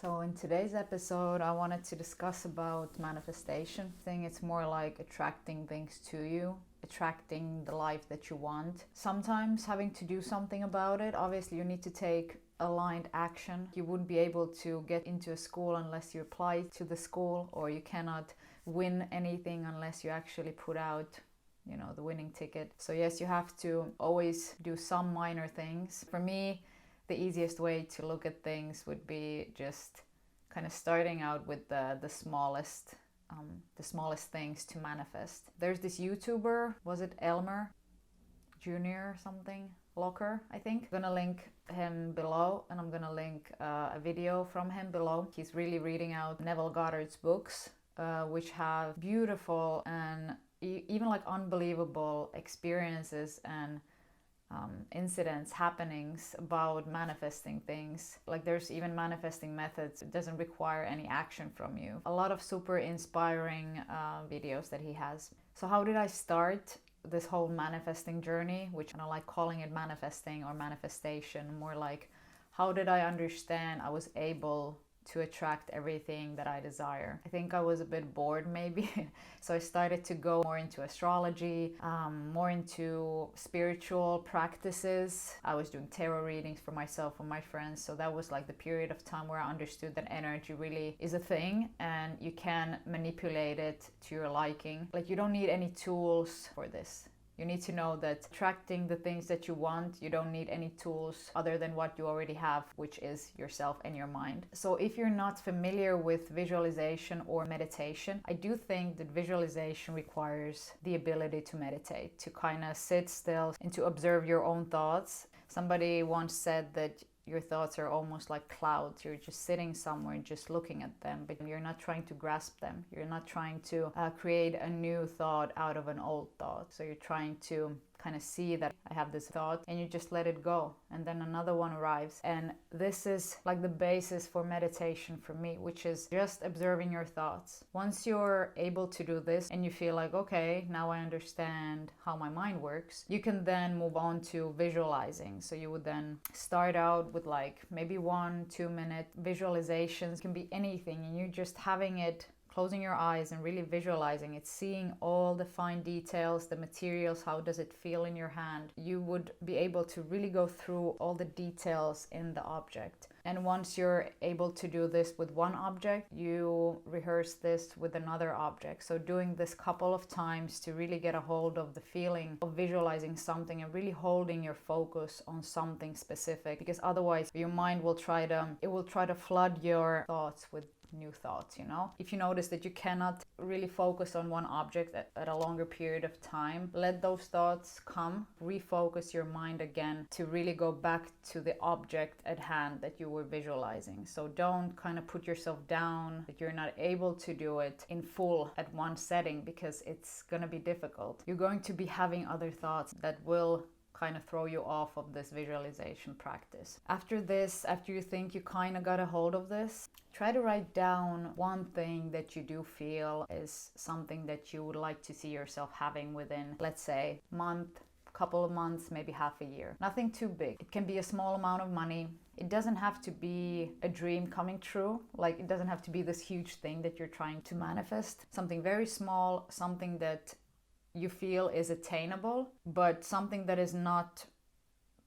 So in today's episode, I wanted to discuss about manifestation. I think it's more like attracting things to you, attracting the life that you want. Sometimes having to do something about it. Obviously, you need to take aligned action. You wouldn't be able to get into a school unless you apply to the school, or you cannot win anything unless you actually put out the winning ticket. So yes, you have to always do some minor things. For me, the easiest way to look at things would be just kind of starting out with the smallest things to manifest. There's this YouTuber, was it Elmer Jr. or something? Locker, I think. I'm gonna link him below, and I'm gonna link a video from him below. He's really reading out Neville Goddard's books, which have beautiful and even like unbelievable experiences and incidents, happenings about manifesting things. Like there's even manifesting methods. It doesn't require any action from you. A lot of super inspiring videos that he has. So how did I start this whole manifesting journey, which I don't like calling it manifesting or manifestation, more like how did I understand I was able to attract everything that I desire. I think I was a bit bored maybe, so I started to go more into astrology, more into spiritual practices. I was doing tarot readings for myself and my friends, so that was like the period of time where I understood that energy really is a thing and you can manipulate it to your liking. Like you don't need any tools for this. You need to know that attracting the things that you want, you don't need any tools other than what you already have, which is yourself and your mind. So if you're not familiar with visualization or meditation, I do think that visualization requires the ability to meditate, to kind of sit still and to observe your own thoughts. Somebody once said that your thoughts are almost like clouds. You're just sitting somewhere and just looking at them, but you're not trying to grasp them. You're not trying to create a new thought out of an old thought. So you're trying to kind of see that I have this thought and you just let it go, and then another one arrives. And this is like the basis for meditation for me, which is just observing your thoughts. Once you're able to do this and you feel like, okay, now I understand how my mind works, you can then move on to visualizing. So you would then start out with like maybe 1-2 minute visualizations. It can be anything, and you're just having it, closing your eyes and really visualizing it, seeing all the fine details, the materials, how does it feel in your hand. You would be able to really go through all the details in the object. And once you're able to do this with one object, you rehearse this with another object. So doing this couple of times to really get a hold of the feeling of visualizing something and really holding your focus on something specific, because otherwise your mind will try to flood your thoughts with new thoughts. If you notice that you cannot really focus on one object at a longer period of time, let those thoughts come, refocus your mind again to really go back to the object at hand that you were visualizing. So don't kind of put yourself down that you're not able to do it in full at one setting, because it's going to be difficult. You're going to be having other thoughts that will kind of throw you off of this visualization practice. After this, after you think you kind of got a hold of this, try to write down one thing that you do feel is something that you would like to see yourself having within, let's say, month, couple of months, maybe half a year. Nothing too big. It can be a small amount of money. It doesn't have to be a dream coming true. Like it doesn't have to be this huge thing that you're trying to manifest. Something very small, something that you feel is attainable, but something that is not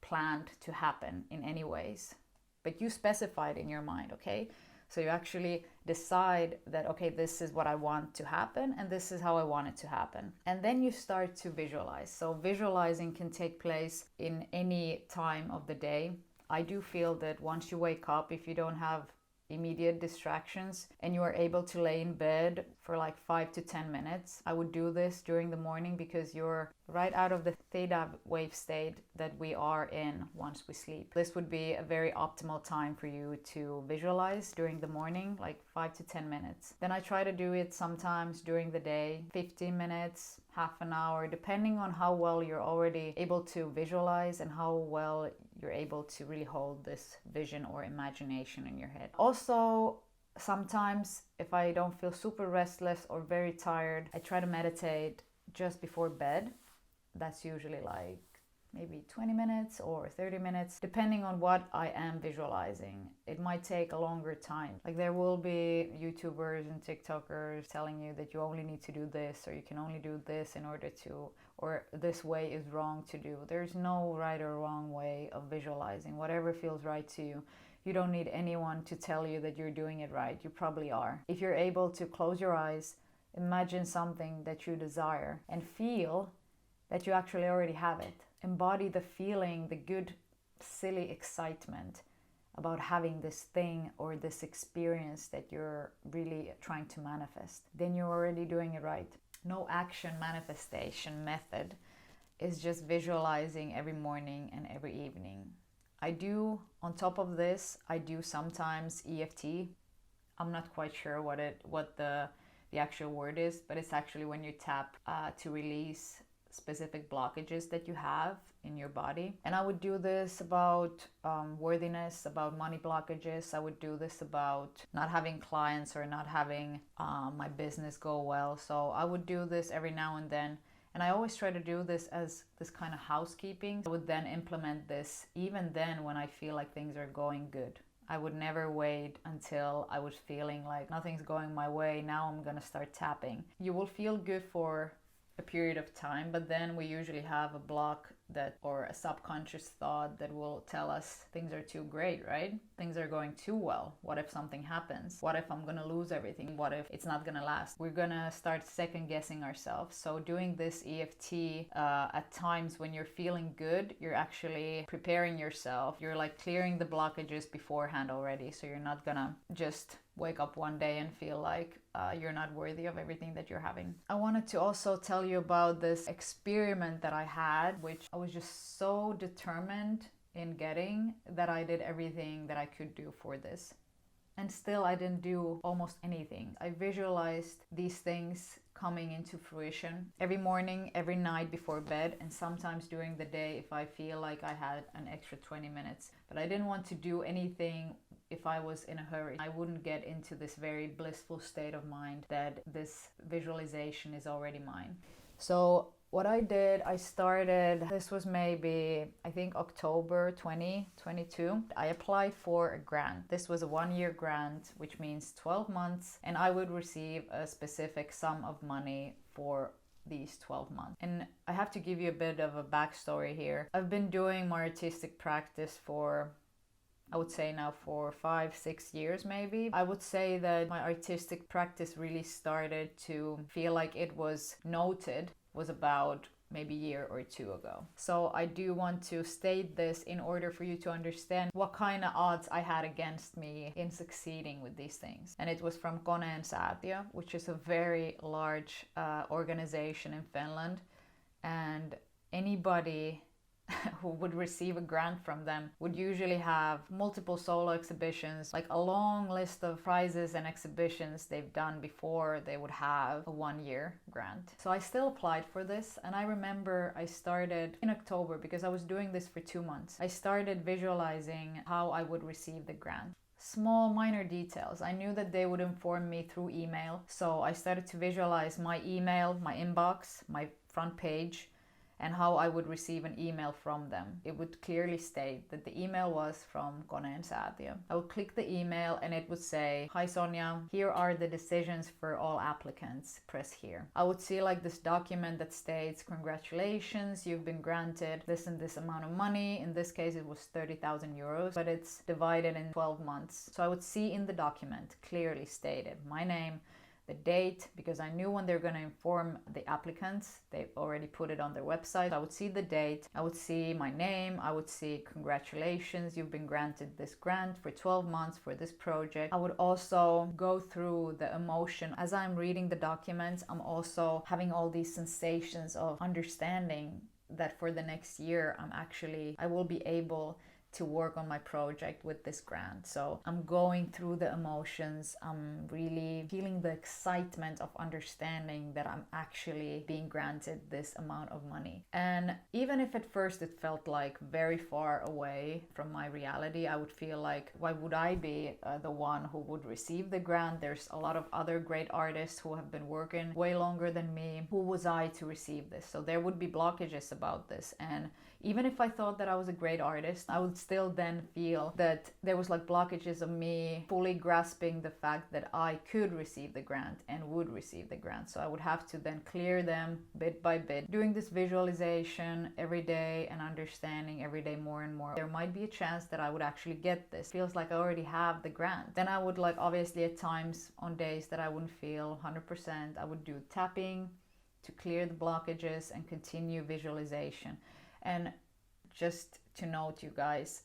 planned to happen in any ways. But you specify it in your mind, okay? So you actually decide that, okay, this is what I want to happen and this is how I want it to happen. And then you start to visualize. So visualizing can take place in any time of the day. I do feel that once you wake up, if you don't have immediate distractions and you are able to lay in bed for like 5 to 10 minutes. I would do this during the morning because you're right out of the theta wave state that we are in once we sleep. This would be a very optimal time for you to visualize during the morning, like 5 to 10 minutes. Then I try to do it sometimes during the day, 15 minutes, half an hour, depending on how well you're already able to visualize and how well you're able to really hold this vision or imagination in your head. Also, sometimes if I don't feel super restless or very tired, I try to meditate just before bed. That's usually like maybe 20 minutes or 30 minutes, depending on what I am visualizing. It might take a longer time. Like there will be YouTubers and TikTokers telling you that you only need to do this, or you can only do this in order to, or this way is wrong to do. There's no right or wrong way of visualizing. Whatever feels right to you. You don't need anyone to tell you that you're doing it right. You probably are. If you're able to close your eyes, imagine something that you desire, and feel that you actually already have it. Embody the feeling, the good, silly excitement about having this thing or this experience that you're really trying to manifest. Then you're already doing it right. No action manifestation method is just visualizing every morning and every evening. I do, on top of this, I do sometimes EFT. I'm not quite sure what the actual word is, but it's actually when you tap to release specific blockages that you have in your body. And I would do this about worthiness, about money blockages. I would do this about not having clients or not having my business go well. So I would do this every now and then. And I always try to do this as this kind of housekeeping. I would then implement this even then when I feel like things are going good. I would never wait until I was feeling like nothing's going my way. Now I'm gonna start tapping. You will feel good for a period of time, but then we usually have a block that, or a subconscious thought that will tell us things are too great, right? Things are going too well. What if something happens? What if I'm gonna lose everything? What if it's not gonna last? We're gonna start second guessing ourselves. So doing this EFT at times when you're feeling good, you're actually preparing yourself. You're like clearing the blockages beforehand already. So you're not gonna just wake up one day and feel like you're not worthy of everything that you're having. I wanted to also tell you about this experiment that I had, which I was just so determined in getting that I did everything that I could do for this. And still I didn't do almost anything. I visualized these things coming into fruition every morning, every night before bed, and sometimes during the day if I feel like I had an extra 20 minutes. But I didn't want to do anything if I was in a hurry. I wouldn't get into this very blissful state of mind that this visualization is already mine. So what I did, I started, this was maybe, I think October 2022. I applied for a grant. This was a 1-year grant, which means 12 months, and I would receive a specific sum of money for these 12 months. And I have to give you a bit of a backstory here. I've been doing my artistic practice for, I would say now for 5-6 years maybe. I would say that my artistic practice really started to feel like it was noted was about maybe a year or two ago. So I do want to state this in order for you to understand what kind of odds I had against me in succeeding with these things. And it was from 𝐏𝐻𝐸𝐻, which is a very large organization in Finland. And anybody who would receive a grant from them would usually have multiple solo exhibitions, like a long list of prizes and exhibitions they've done before they would have a 1-year grant. So I still applied for this, and I remember I started in October because I was doing this for 2 months. I started visualizing how I would receive the grant. Small minor details. I knew that they would inform me through email, so I started to visualize my email, my inbox, my front page, and how I would receive an email from them. It would clearly state that the email was from 𝐏𝐻𝐸𝐻. I would click the email and it would say, "Hi Sonya, here are the decisions for all applicants, press here." I would see like this document that states, "Congratulations, you've been granted this and this amount of money." In this case it was 30,000 euros, but it's divided in 12 months. So I would see in the document clearly stated my name, the date, because I knew when they're going to inform the applicants, they already put it on their website. I would see the date, I would see my name, I would see "Congratulations, you've been granted this grant for 12 months for this project." I would also go through the emotion. As I'm reading the documents, I'm also having all these sensations of understanding that for the next year, I will be able to work on my project with this grant. So I'm going through the emotions. I'm really feeling the excitement of understanding that I'm actually being granted this amount of money. And even if at first it felt like very far away from my reality, I would feel like, why would I be the one who would receive the grant? There's a lot of other great artists who have been working way longer than me. Who was I to receive this? So there would be blockages about this. And Even if I thought that I was a great artist, I would still then feel that there was like blockages of me fully grasping the fact that I could receive the grant and would receive the grant. So I would have to then clear them bit by bit, doing this visualization every day and understanding every day more and more. There might be a chance that I would actually get this. Feels like I already have the grant. Then I would like, obviously at times on days that I wouldn't feel 100%, I would do tapping to clear the blockages and continue visualization. And just to note, you guys,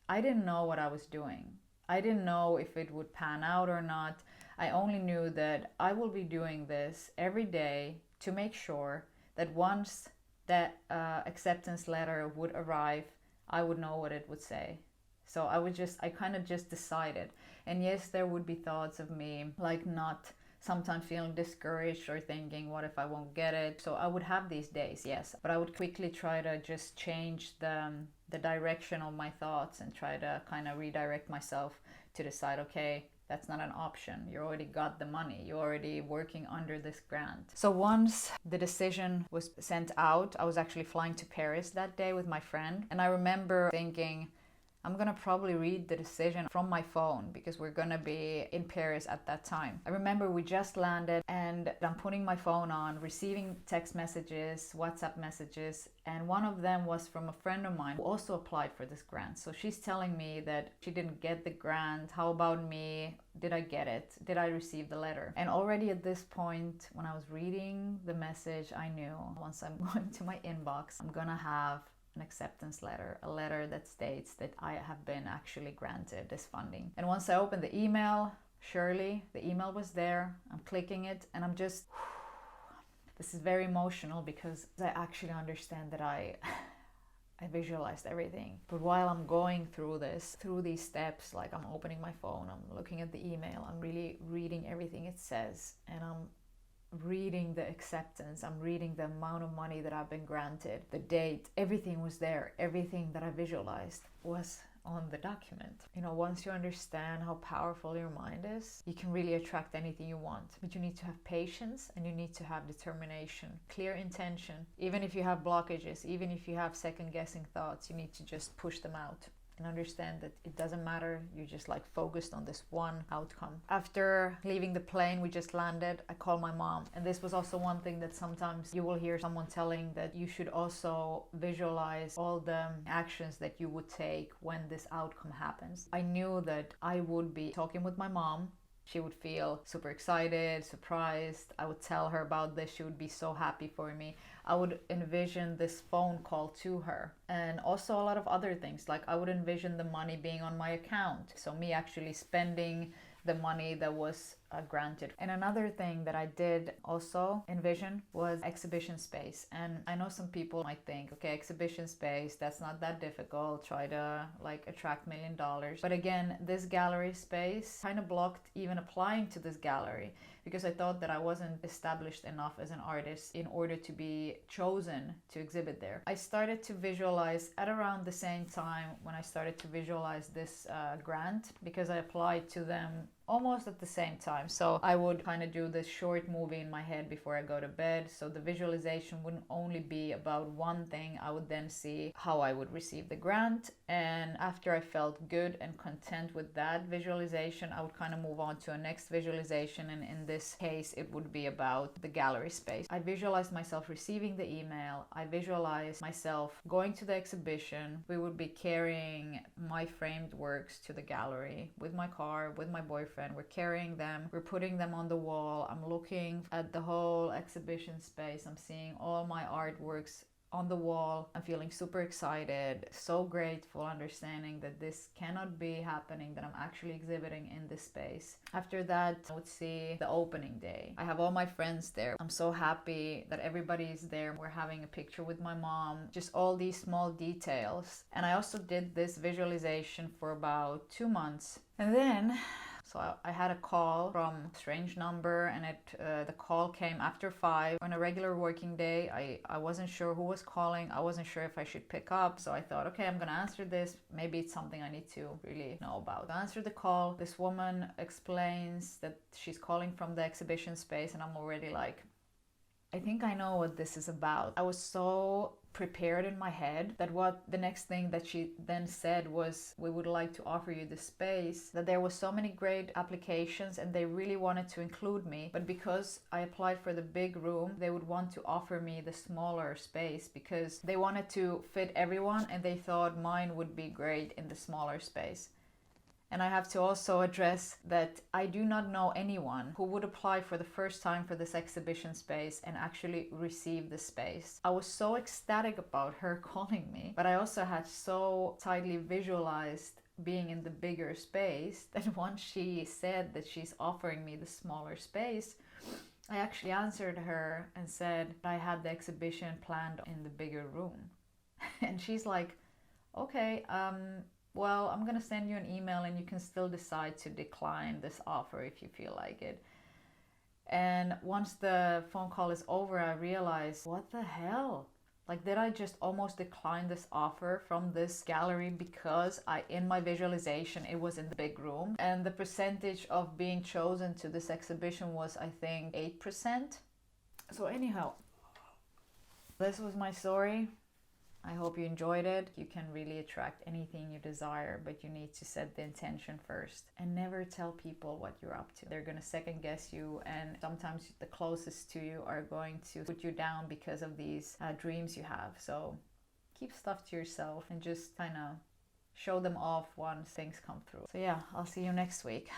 I didn't know what I was doing. I didn't know if it would pan out or not. I only knew that I will be doing this every day to make sure that once that acceptance letter would arrive, I would know what it would say. So I kind of just decided. And yes, there would be thoughts of me like not sometimes feeling discouraged or thinking, what if I won't get it? So I would have these days, yes, but I would quickly try to just change the direction of my thoughts and try to kind of redirect myself to decide, okay, that's not an option. You already got the money. You're already working under this grant. So once the decision was sent out, I was actually flying to Paris that day with my friend. And I remember thinking, I'm gonna probably read the decision from my phone because we're gonna be in Paris at that time. I remember we just landed and I'm putting my phone on, receiving text messages, WhatsApp messages, and one of them was from a friend of mine who also applied for this grant. So she's telling me that she didn't get the grant. How about me? Did I get it? Did I receive the letter? And already at this point, when I was reading the message, I knew once I'm going to my inbox, I'm gonna have an acceptance letter, a letter that states that I have been actually granted this funding. And once I opened the email, surely the email was there. I'm clicking it and I'm just, this is very emotional because I actually understand that I visualized everything. But while I'm going through these steps, like I'm opening my phone, I'm looking at the email, I'm really reading everything it says, and I'm reading the acceptance, I'm reading the amount of money that I've been granted, the date, everything was there. Everything that I visualized was on the document. You know, once you understand how powerful your mind is, you can really attract anything you want. But you need to have patience and you need to have determination, clear intention. Even if you have blockages, even if you have second-guessing thoughts, you need to just push them out and understand that it doesn't matter. You're just like focused on this one outcome. After leaving the plane, we just landed, I called my mom. And this was also one thing that sometimes you will hear someone telling, that you should also visualize all the actions that you would take when this outcome happens. I knew that I would be talking with my mom. She would feel super excited, surprised. I would tell her about this. She would be so happy for me. I would envision this phone call to her, and also a lot of other things. Like I would envision the money being on my account. So me actually spending the money that was granted. And another thing that I did also envision was exhibition space. And I know some people might think, okay, exhibition space, that's not that difficult. Try to like attract $1 million. But again, this gallery space kind of blocked even applying to this gallery, because I thought that I wasn't established enough as an artist in order to be chosen to exhibit there. I started to visualize at around the same time when I started to visualize this grant, because I applied to them almost at the same time. So I would kind of do this short movie in my head before I go to bed. So the visualization wouldn't only be about one thing. I would then see how I would receive the grant. And after I felt good and content with that visualization, I would kind of move on to a next visualization. And in this case, it would be about the gallery space. I visualized myself receiving the email. I visualized myself going to the exhibition. We would be carrying my framed works to the gallery with my car, with my boyfriend. We're carrying them, we're putting them on the wall. I'm looking at the whole exhibition space. I'm seeing all my artworks on the wall. I'm feeling super excited, so grateful, understanding that this cannot be happening, that I'm actually exhibiting in this space. After that, I would see the opening day. I have all my friends there. I'm so happy that everybody is there. We're having a picture with my mom, just all these small details. And I also did this visualization for about 2 months. And then so I had a call from a strange number, and the call came after 5 on a regular working day. I wasn't sure who was calling. I wasn't sure if I should pick up. So I thought, okay, I'm gonna answer this. Maybe it's something I need to really know about. I answered the call. This woman explains that she's calling from the exhibition space, and I'm already like, I think I know what this is about. I was so prepared in my head that what the next thing that she then said was, we would like to offer you the space, that there was so many great applications and they really wanted to include me, but because I applied for the big room, they would want to offer me the smaller space because they wanted to fit everyone and they thought mine would be great in the smaller space. And I have to also address that I do not know anyone who would apply for the first time for this exhibition space and actually receive the space. I was so ecstatic about her calling me, but I also had so tightly visualized being in the bigger space that once she said that she's offering me the smaller space, I actually answered her and said I had the exhibition planned in the bigger room. And she's like, okay, well, I'm gonna send you an email and you can still decide to decline this offer if you feel like it. And once the phone call is over, I realized, what the hell? Like, did I just almost decline this offer from this gallery because in my visualization, it was in the big room? And the percentage of being chosen to this exhibition was, I think, 8%. So anyhow, this was my story. I hope you enjoyed it. You can really attract anything you desire, but you need to set the intention first. And never tell people what you're up to. They're going to second guess you, and sometimes the closest to you are going to put you down because of these dreams you have. So keep stuff to yourself and just kind of show them off once things come through. So yeah, I'll see you next week.